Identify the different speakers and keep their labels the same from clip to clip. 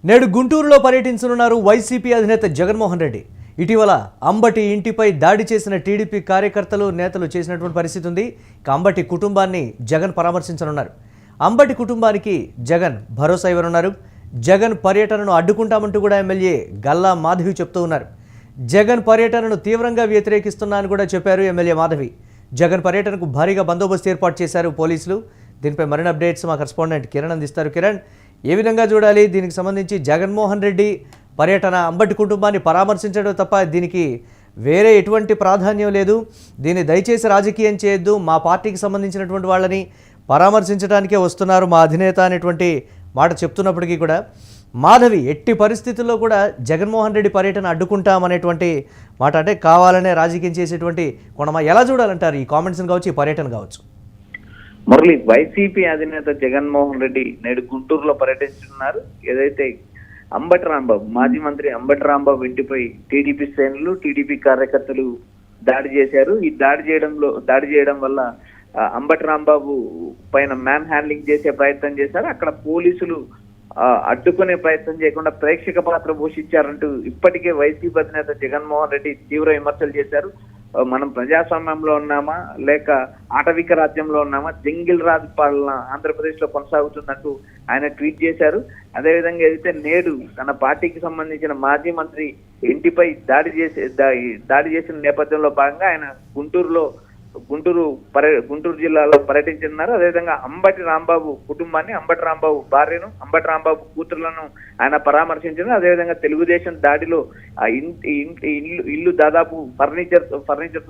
Speaker 1: నేడు గుంటూరులో పర్యటించనున్నారు వైసీపీ అధినేత జగన్మోహన్ రెడ్డి. ఇటీవల అంబటి ఇంటిపై దాడి చేసిన టీడీపీ కార్యకర్తలు నేతలు చేసినటువంటి పరిస్థితి ఉంది. అంబటి కుటుంబాన్ని జగన్ పరామర్శించనున్నారు. అంబటి కుటుంబానికి జగన్ భరోసా ఇవ్వనున్నారు. జగన్ పర్యటనను అడ్డుకుంటామంటూ కూడా ఎమ్మెల్యే గల్లా మాధవి చెప్తూ ఉన్నారు. జగన్ పర్యటనను తీవ్రంగా వ్యతిరేకిస్తున్నా అని కూడా చెప్పారు ఎమ్మెల్యే మాధవి. జగన్ పర్యటనకు భారీగా బందోబస్తు ఏర్పాటు చేశారు పోలీసులు. దీనిపై మరిన్ని అప్డేట్స్ మా కరెస్పాండెంట్ కిరణ్ అందిస్తారు. కిరణ్, ఏ విధంగా చూడాలి? దీనికి సంబంధించి జగన్మోహన్ రెడ్డి పర్యటన అంబటి కుటుంబాన్ని పరామర్శించడం తప్ప దీనికి వేరే ఎటువంటి ప్రాధాన్యం లేదు. దీన్ని దయచేసి రాజకీయం చేయొద్దు, మా పార్టీకి సంబంధించినటువంటి వాళ్ళని పరామర్శించడానికే వస్తున్నారు మా అధినేత అనేటువంటి మాట చెప్తున్నప్పటికీ కూడా మాధవి ఎట్టి పరిస్థితుల్లో కూడా జగన్మోహన్ రెడ్డి పర్యటన అడ్డుకుంటామనేటువంటి మాట, అంటే కావాలనే రాజకీయం చేసేటువంటి కొనమా, ఎలా చూడాలంటారు ఈ కామెంట్స్ని కావచ్చు, ఈ పర్యటన కావచ్చు?
Speaker 2: మురళి, వైసీపీ అధినేత జగన్మోహన్ రెడ్డి నేడు గుంటూరులో పర్యటిస్తున్నారు. ఏదైతే అంబటి రాంబాబు, మాజీ మంత్రి అంబటి రాంబాబు ఇంటిపై టీడీపీ శ్రేణులు, టీడీపీ కార్యకర్తలు దాడి చేశారు. ఈ దాడి చేయడం వల్ల అంబటి రాంబాబు పైన మ్యాన్ హ్యాండ్లింగ్ చేసే ప్రయత్నం చేశారు. అక్కడ పోలీసులు అడ్డుకునే ప్రయత్నం చేయకుండా ప్రేక్షక పాత్ర పోషించారంటూ ఇప్పటికే వైసీపీ అధినేత జగన్మోహన్ రెడ్డి తీవ్ర విమర్శలు చేశారు. మనం ప్రజాస్వామ్యంలో ఉన్నామా లేక ఆటవిక రాజ్యంలో ఉన్నామా, జంగిల్ రాజ్ పాలన ఆంధ్రప్రదేశ్ లో కొనసాగుతుందంటూ ఆయన ట్వీట్ చేశారు. అదేవిధంగా ఏదైతే నేడు తన పార్టీకి సంబంధించిన మాజీ మంత్రి ఇంటిపై దాడి చేసిన నేపథ్యంలో భాగంగా ఆయన గుంటూరు జిల్లాలో పర్యటించనున్నారు. అదేవిధంగా అంబటి రాంబాబు కుటుంబాన్ని, అంబటి రాంబాబు భార్యను, అంబటి రాంబాబు కూతురులను ఆయన పరామర్శించారు. అదేవిధంగా తెలుగుదేశం దాడిలో ఆ ఇల్లు దాదాపు ఫర్నిచర్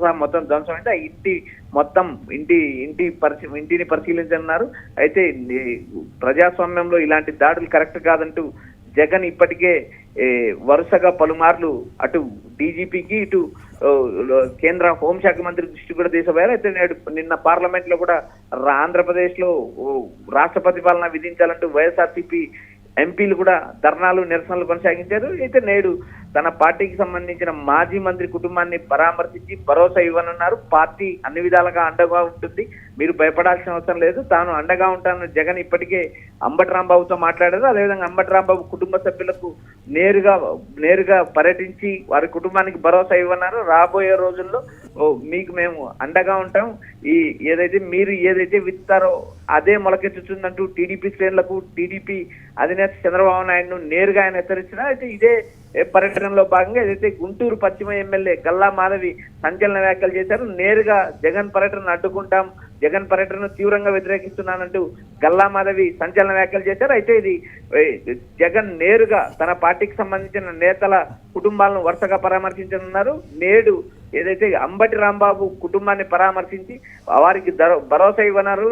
Speaker 2: సహా మొత్తం ధ్వంసమైంది. ఆ ఇంటిని పరిశీలించనున్నారు. అయితే ప్రజాస్వామ్యంలో ఇలాంటి దాడులు కరెక్ట్ కాదంటూ జగన్ ఇప్పటికే వరుసగా పలుమార్లు అటు డీజీపీకి, ఇటు కేంద్ర హోంశాఖ మంత్రి దృష్టి కూడా తీసుకోవాలి. అయితే నిన్న పార్లమెంట్ లో కూడా ఆంధ్రప్రదేశ్ లో రాష్ట్రపతి పాలన విధించాలంటూ వైఎస్ఆర్సీపీ ఎంపీలు కూడా ధర్నాలు, నిరసనలు కొనసాగించారు. అయితే నేడు తన పార్టీకి సంబంధించిన మాజీ మంత్రి కుటుంబాన్ని పరామర్శించి భరోసా ఇవ్వనున్నారు. పార్టీ అన్ని విధాలుగా అండగా ఉంటుంది, మీరు భయపడాల్సిన అవసరం లేదు, తాను అండగా ఉంటానని జగన్ ఇప్పటికే అంబటి రాంబాబుతో మాట్లాడారు. అదేవిధంగా అంబటి రాంబాబు కుటుంబ సభ్యులకు నేరుగా పర్యటించి వారి కుటుంబానికి భరోసా ఇవ్వన్నారు. రాబోయే రోజుల్లో మీకు మేము అండగా ఉంటాం, మీరు ఏదైతే విత్తారో అదే మొలకెత్తుతుందంటూ టీడీపీ శ్రేణులకు, టీడీపీ అధినేత చంద్రబాబు నాయుడును నేరుగా ఆయన హెచ్చరించినారు. అయితే ఇదే పర్యటనలో భాగంగా ఏదైతే గుంటూరు పశ్చిమ ఎమ్మెల్యే గల్లా మాధవి సంచలన వ్యాఖ్యలు చేశారు. నేరుగా జగన్ పర్యటనను అడ్డుకుంటాం, జగన్ పర్యటనను తీవ్రంగా వ్యతిరేకిస్తున్నానంటూ గల్లా మాధవి సంచలన వ్యాఖ్యలు చేశారు. అయితే ఇది జగన్ నేరుగా తన పార్టీకి సంబంధించిన నేతల కుటుంబాలను వరుసగా పరామర్శించనున్నారు. నేడు ఏదైతే అంబటి రాంబాబు కుటుంబాన్ని పరామర్శించి వారికి భరోసా ఇవ్వన్నారు,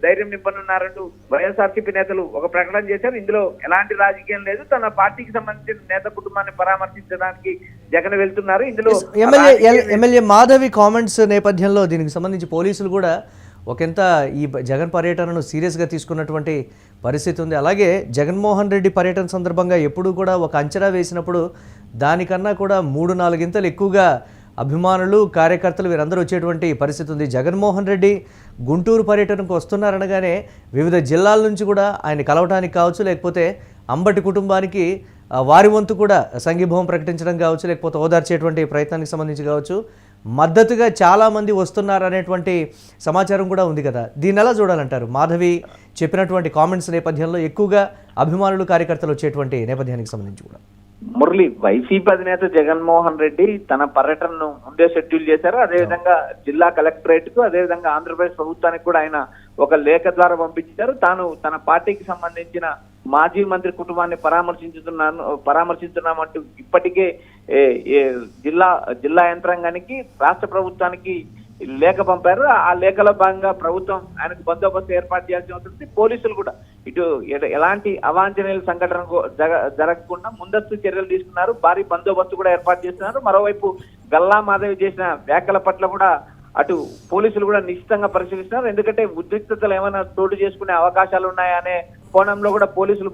Speaker 2: ధైర్యం నింపనున్నారంటూ వైఎస్ఆర్సీపీ నేతలు ఒక ప్రకటన చేశారు. ఇందులో ఎలాంటి రాజకీయం లేదు, తన పార్టీకి సంబంధించిన నేత కుటుంబాన్ని పరామర్శించడానికి జగన్ వెళ్తున్నారు. ఇందులో
Speaker 1: ఎమ్మెల్యే మాధవి కామెంట్స్ నేపథ్యంలో దీనికి సంబంధించి పోలీసులు కూడా ఒకంత ఈ జగన్ పర్యటనను సీరియస్గా తీసుకున్నటువంటి పరిస్థితి ఉంది. అలాగే జగన్మోహన్ రెడ్డి పర్యటన సందర్భంగా ఎప్పుడు కూడా ఒక అంచనా వేసినప్పుడు దానికన్నా కూడా 3-4 ఇంతలు ఎక్కువగా అభిమానులు, కార్యకర్తలు వీరందరూ వచ్చేటువంటి పరిస్థితి ఉంది. జగన్మోహన్ రెడ్డి గుంటూరు పర్యటనకు వస్తున్నారనగానే వివిధ జిల్లాల నుంచి కూడా ఆయన కలవటానికి కావచ్చు, లేకపోతే అంబటి కుటుంబానికి వారి వంతు కూడా సంఘీభావం ప్రకటించడం కావచ్చు, లేకపోతే ఓదార్చేటువంటి ప్రయత్నానికి సంబంధించి కావచ్చు, మద్దతుగా చాలామంది వస్తున్నారు అనేటువంటి సమాచారం కూడా ఉంది కదా. దీన్ని ఎలా చూడాలంటారు? మాధవి చెప్పినటువంటి కామెంట్స్ నేపథ్యంలో ఎక్కువగా అభిమానులు, కార్యకర్తలు వచ్చేటువంటి నేపథ్యానికి సంబంధించి కూడా.
Speaker 2: మురళి, వైసీపీ అధినేత జగన్మోహన్ రెడ్డి తన పర్యటనను ముందే షెడ్యూల్ చేశారు. అదేవిధంగా జిల్లా కలెక్టరేట్ కు, అదేవిధంగా ఆంధ్రప్రదేశ్ ప్రభుత్వానికి కూడా ఆయన ఒక లేఖ ద్వారా పంపించారు. తాను తన పార్టీకి సంబంధించిన మాజీ మంత్రి కుటుంబాన్ని పరామర్శించున్నామంటూ ఇప్పటికే జిల్లా యంత్రాంగానికి, రాష్ట్ర ప్రభుత్వానికి లేఖ పంపారు. ఆ లేఖలో భాగంగా ప్రభుత్వం ఆయనకు బందోబస్తు ఏర్పాటు చేయాల్సి ఉంటుంది. పోలీసులు కూడా ఇటు ఎలాంటి అవాంఛనీయ సంఘటన జరగకుండా ముందస్తు చర్యలు తీసుకున్నారు. భారీ బందోబస్తు కూడా ఏర్పాటు చేస్తున్నారు. మరోవైపు గల్లా మాధవి చేసిన వ్యాఖ్యల పట్ల కూడా అటు పోలీసులు కూడా నిశ్చితంగా పరిశీలిస్తున్నారు. ఎందుకంటే ఉద్రిక్తతలు ఏమైనా చోటు చేసుకునే అవకాశాలు ఉన్నాయనే కోణంలో కూడా పోలీసులు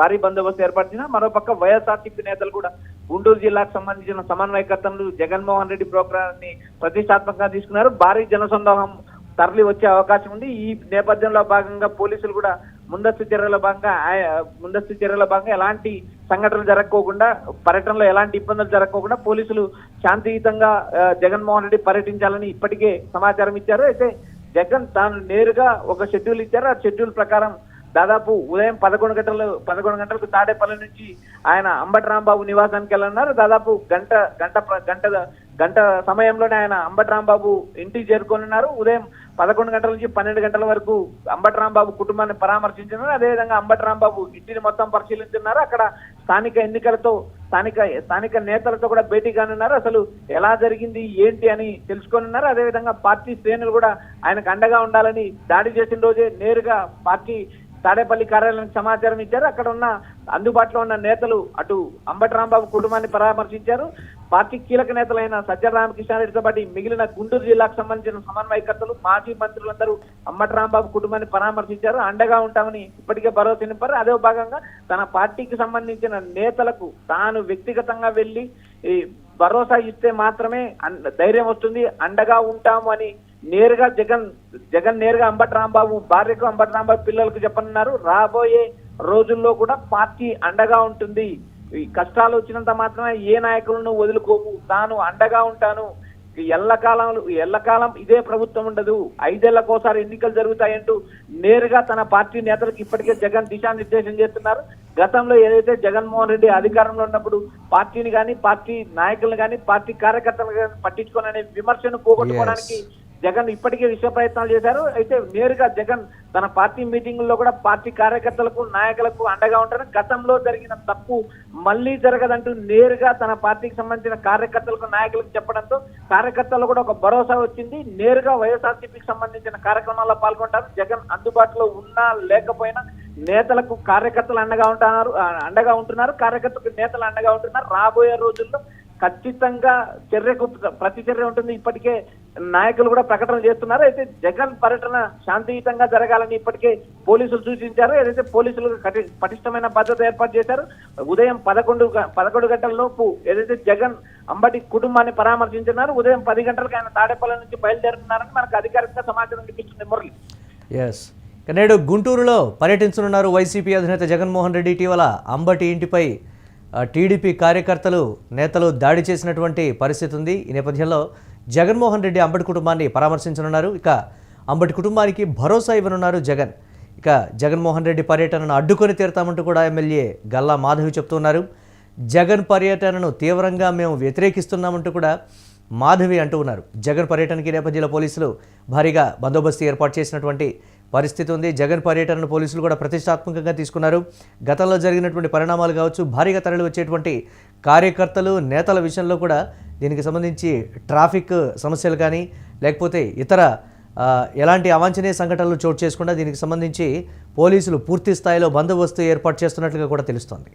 Speaker 2: భారీ బందోబస్తు ఏర్పరిచిన. మరోపక్క వైఎస్ఆర్సీపీ నేతలు కూడా గుంటూరు జిల్లాకు సంబంధించిన సమన్వయకర్తలు జగన్మోహన్ రెడ్డి ప్రోగ్రాన్ని ప్రతిష్టాత్మకంగా తీసుకున్నారు. భారీ జనసందోహం తరలి వచ్చే అవకాశం ఉంది. ఈ నేపథ్యంలో భాగంగా పోలీసులు కూడా ముందస్తు చర్యల భాగంగా ఎలాంటి సంఘటనలు జరగకోకుండా, పర్యటనలో ఎలాంటి ఇబ్బందులు జరగకోకుండా పోలీసులు శాంతియుతంగా జగన్మోహన్ రెడ్డి పర్యటించాలని ఇప్పటికే సమాచారం ఇచ్చారు. అయితే జగన్ తాను నేరుగా ఒక షెడ్యూల్ ఇచ్చారు. ఆ షెడ్యూల్ ప్రకారం దాదాపు ఉదయం 11 గంటలకు తాడేపల్లి నుంచి ఆయన అంబటి రాంబాబు నివాసానికి వెళ్ళన్నారు. దాదాపు గంట సమయంలోనే ఆయన అంబటి రాంబాబు ఇంటికి చేరుకోనున్నారు. ఉదయం 11 గంటల నుంచి 12 గంటల వరకు అంబటి రాంబాబు కుటుంబాన్ని పరామర్శించినారు. అదేవిధంగా అంబటి రాంబాబు ఇంటిని మొత్తం పరిశీలించున్నారు. అక్కడ స్థానిక నేతలతో కూడా భేటీ కానున్నారు. అసలు ఎలా జరిగింది ఏంటి అని తెలుసుకోనున్నారు. అదేవిధంగా పార్టీ శ్రేణులు కూడా ఆయనకు అండగా ఉండాలని దాడి చేసిన రోజే నేరుగా పార్టీ తాడేపల్లి కార్యాలయానికి సమాచారం ఇచ్చారు. అక్కడ ఉన్న అందుబాటులో ఉన్న నేతలు అటు అంబటి రాంబాబు కుటుంబాన్ని పరామర్శించారు. పార్టీ కీలక నేతలైన సజ్జల రామకృష్ణారెడ్డితో పాటు మిగిలిన గుంటూరు జిల్లాకు సంబంధించిన సమన్వయకర్తలు, మాజీ మంత్రులందరూ అంబటి రాంబాబు కుటుంబాన్ని పరామర్శించారు. అండగా ఉంటామని ఇప్పటికే భరోసా నింపారు. అదే భాగంగా తన పార్టీకి సంబంధించిన నేతలకు తాను వ్యక్తిగతంగా వెళ్లి భరోసా ఇస్తే మాత్రమే ధైర్యం వస్తుంది, అండగా ఉంటాము అని నేరుగా జగన్ నేరుగా అంబటి రాంబాబు భార్యకు, అంబటి రాంబాబు పిల్లలకు చెప్పనున్నారు. రాబోయే రోజుల్లో కూడా పార్టీ అండగా ఉంటుంది, ఈ కష్టాలు వచ్చినంత మాత్రమే ఏ నాయకులను వదులుకోము, తాను అండగా ఉంటాను, ఎల్లకాలం ఇదే ప్రభుత్వం ఉండదు, 5 ఏళ్లకోసారి ఎన్నికలు జరుగుతాయంటూ నేరుగా తన పార్టీ నేతలకు ఇప్పటికే జగన్ దిశానిర్దేశం చేస్తున్నారు. గతంలో ఏదైతే జగన్మోహన్ రెడ్డి అధికారంలో ఉన్నప్పుడు పార్టీని కానీ, పార్టీ నాయకులను కానీ, పార్టీ కార్యకర్తలను కానీ పట్టించుకోననే విమర్శను పోగొట్టుకోవడానికి జగన్ ఇప్పటికే విశ్వ ప్రయత్నాలు చేశారు. అయితే నేరుగా జగన్ తన పార్టీ మీటింగుల్లో కూడా పార్టీ కార్యకర్తలకు, నాయకులకు అండగా ఉంటారు. గతంలో జరిగిన తప్పు మళ్లీ జరగదంటూ నేరుగా తన పార్టీకి సంబంధించిన కార్యకర్తలకు, నాయకులకు చెప్పడంతో కార్యకర్తలు కూడా ఒక భరోసా వచ్చింది. నేరుగా వైఎస్ఆర్సీపీకి సంబంధించిన కార్యక్రమాల్లో పాల్గొంటారు. జగన్ అందుబాటులో ఉన్నా లేకపోయినా నేతలకు కార్యకర్తలు అండగా ఉంటున్నారు. కార్యకర్తలకు నేతలు అండగా ఉంటున్నారు. రాబోయే రోజుల్లో ఖచ్చితంగా ప్రతి చర్య ఉంటుంది. ఇప్పటికే నాయకులు కూడా ప్రకటన చేస్తున్నారు. అయితే జగన్ పర్యటన శాంతియుతంగా జరగాలని ఇప్పటికే పోలీసులు సూచించారు. ఏదైతే పోలీసులు పటిష్టమైన భద్రత ఏర్పాటు చేశారు. ఉదయం 11 గంటల లోపు ఏదైతే జగన్ అంబటి కుటుంబాన్ని పరామర్శించున్నారు. ఉదయం 10 గంటలకు ఆయన తాడేపల్లి నుంచి బయలుదేరుతున్నారని మనకు అధికారికంగా సమాచారం ఇప్పిస్తుంది మురళి.
Speaker 1: ఎస్, నేడు గుంటూరులో పర్యటించనున్నారు వైసీపీ అధినేత జగన్మోహన్ రెడ్డి. ఇటీవల అంబటి ఇంటిపై టీడీపీ కార్యకర్తలు, నేతలు దాడి చేసినటువంటి పరిస్థితి ఉంది. ఈ నేపథ్యంలో జగన్మోహన్ రెడ్డి అంబటి కుటుంబాన్ని పరామర్శించనున్నారు. ఇక అంబటి కుటుంబానికి భరోసా ఇవ్వనున్నారు జగన్. ఇక జగన్మోహన్ రెడ్డి పర్యటనను అడ్డుకొని తీరుతామంటూ కూడా ఎమ్మెల్యే గల్లా మాధవి చెప్తున్నారు. జగన్ పర్యటనను తీవ్రంగా మేము వ్యతిరేకిస్తున్నామంటూ కూడా మాధవి అంటూ ఉన్నారు. జగన్ పర్యటనకి నేపథ్యంలో పోలీసులు భారీగా బందోబస్తు ఏర్పాటు చేసినటువంటి పరిస్థితి ఉంది. జగన్ పర్యటనను పోలీసులు కూడా ప్రతిష్టాత్మకంగా తీసుకున్నారు. గతంలో జరిగినటువంటి పరిణామాలు కావచ్చు, భారీగా తరలి వచ్చేటువంటి కార్యకర్తలు, నేతల విషయంలో కూడా దీనికి సంబంధించి ట్రాఫిక్ సమస్యలు కానీ, లేకపోతే ఇతర ఎలాంటి అవాంఛనీయ సంఘటనలు చోటు చేసుకుండా దీనికి సంబంధించి పోలీసులు పూర్తి స్థాయిలో బందోబస్తు ఏర్పాటు చేస్తున్నట్లుగా కూడా తెలుస్తోంది.